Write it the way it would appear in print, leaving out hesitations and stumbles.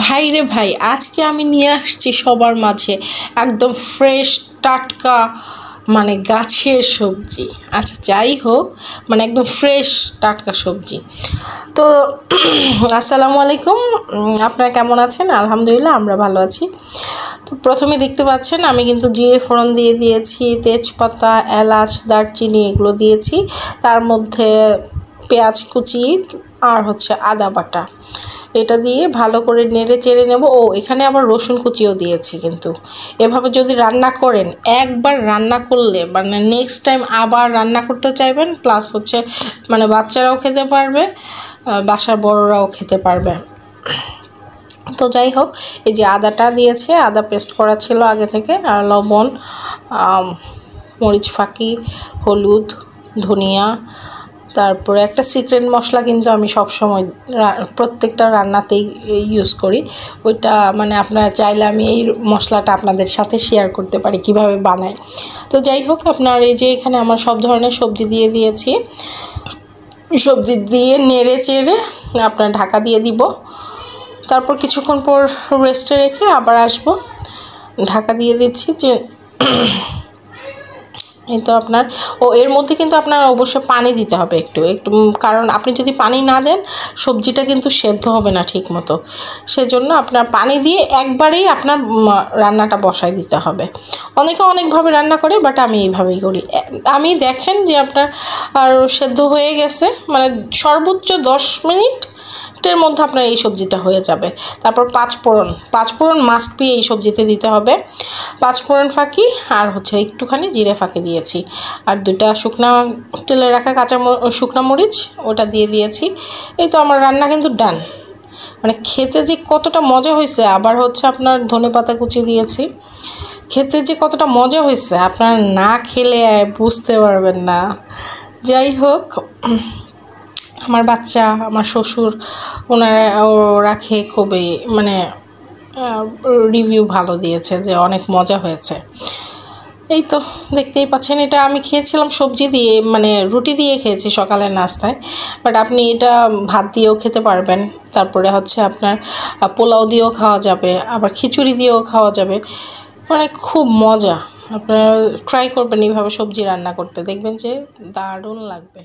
ভাই রে ভাই, আজকে আমি নিয়ে আসছি সবার মাঝে একদম ফ্রেশ টাটকা মানে গাছের সবজি। আচ্ছা যাই হোক, মানে একদম ফ্রেশ টাটকা সবজি। তো আসসালামু আলাইকুম, আপনারা কেমন আছেন? আলহামদুলিল্লাহ আমরা ভালো আছি। তো প্রথমে দেখতে পাচ্ছেন আমি কিন্তু জিরে ফোড়ন দিয়ে দিয়েছি, তেজপাতা, এলাচ, দারচিনি এগুলো দিয়েছি। তার মধ্যে পেঁয়াজ কুচি আর আদা বাটা, এটা দিয়ে ভালো করে নেড়ে চেড়ে নেব। ও এখানে আবার রসুন কুচিও দিয়েছি। কিন্তু এভাবে যদি রান্না করেন, একবার রান্না করলে মানে নেক্সট টাইম আবার রান্না করতে চাইবেন, প্লাস মানে বাচ্চারাও খেতে পারবে, বাসার বড়রাও খেতে পারবে। তো যাই হোক, এই যে আদাটা দিয়েছে, আদা পেস্ট করা ছিল আগে থেকে, আর লবণ, মরিচ ফাঁকি, হলুদ, ধনিয়া, তারপরে একটা সিক্রেট মশলা কিন্তু আমি সবসময় প্রত্যেকটা রান্নাতেই ইউজ করি। ওইটা মানে আপনারা চাইলে আমি এই মশলাটা আপনাদের সাথে শেয়ার করতে পারি কিভাবে বানাই। তো যাই হোক, আপনার এই যে এখানে আমার সব ধরনের সবজি দিয়ে দিয়েছি। সবজি দিয়ে নেড়ে চেড়ে আপনার ঢাকা দিয়ে দিব। তারপর কিছুক্ষণ পর রেস্টে রেখে আবার আসবো। ঢাকা দিয়ে দিচ্ছি যে এই তো আপনার এর মধ্যে কিন্তু আপনার অবশ্যই পানি দিতে হবে একটু, কারণ আপনি যদি পানি না দেন সবজিটা কিন্তু সেদ্ধ হবে না ঠিক মতো। সেজন্য আপনার পানি দিয়ে একবারেই আপনার রান্নাটা বসাই দিতে হবে। অনেকে অনেকভাবে রান্না করে, বাট আমি এইভাবেই করি। আমি দেখেন যে আপনার আর সেদ্ধ হয়ে গেছে, মানে সর্বোচ্চ 10 মিনিটের মধ্যে আপনার এই সবজিটা হয়ে যাবে। তারপর পাঁচফোড়ন মাস্ট বি এই সবজিতে দিতে হবে। পাঁচফোড়ন ফাঁকি আর একটুখানি জিরে ফাঁকি দিয়েছি, আর 2টা শুকনা তেলে রাখা শুকনা মরিচ ওটা দিয়ে দিয়েছি। এই তো আমার রান্না কিন্তু ডান। মানে খেতে যে কতটা মজা হয়েছে, আবার আপনার ধনেপাতা কুচি দিয়েছি। খেতে যে কতটা মজা হয়েছে আপনারা না খেলে বুঝতে পারবেন না। যাই হোক, আমার বাচ্চা, আমার শ্বশুর, ওরা খেয়ে খুবই মানে রিভিউ ভালো দিয়েছে যে অনেক মজা হয়েছে। এই তো দেখতেই পাচ্ছেন, এটা আমি খেয়েছিলাম সবজি দিয়ে, মানে রুটি দিয়ে খেয়েছি সকালের নাস্তায়, বাট আপনি এটা ভাত দিয়েও খেতে পারবেন। তারপরে আপনার পোলাও দিয়েও খাওয়া যাবে, আবার খিচুড়ি দিয়েও খাওয়া যাবে। মানে খুব মজা। আপনারা ট্রাই করবেন এইভাবে সবজি রান্না করতে, দেখবেন যে দারুণ লাগবে।